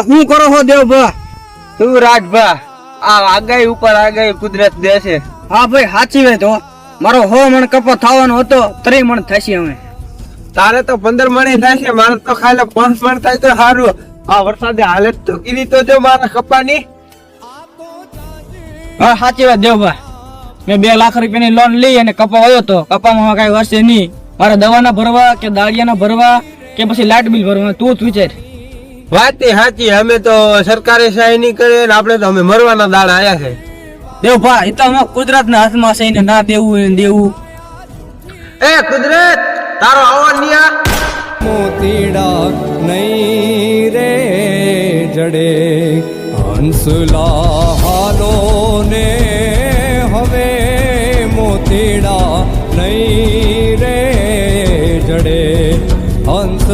શું કરો છો દેવભા? તું રાજભા આ આગાહી ઉપર આગાહી કુદરત દે છે. હા ભાઈ સાચી વાત હો. મારો 100 મણ કપા થવાનો હતો 3 મણ થશે હવે. તારે તો 15 મણ થાય છે, મારે તો ખાલી 5 મણ થાય તો સારું. આ વરસાદે હાલત તો કીધી તો જો મારા કપાની. હા સાચી વાત દેવભા. મેં 2 લાખ રૂપિયાની લોન લઈ અને કપા આવ્યો તો કપામાં કઈ વર્ષે નહીં. મારે દવાના ભરવા કે દાળિયાના ભરવા કે પછી લાઇટ બિલ ભરવા, તું જ વિચાર. વાત સાચી. અમે તો સરકારે સહાય નહીં કરે ને આપણે તો અમે મરવાના દાડા આયા છે. દેવભા એ તો અમે કુદરતના હાથમાં છે ને ના દેવું ને દેવું. એ કુદરત તારો આવો નિયા મોતીડા નહીં રે જડે હંસલા હાલો ને હવે મોતીડા નહીં રે જડે હંસ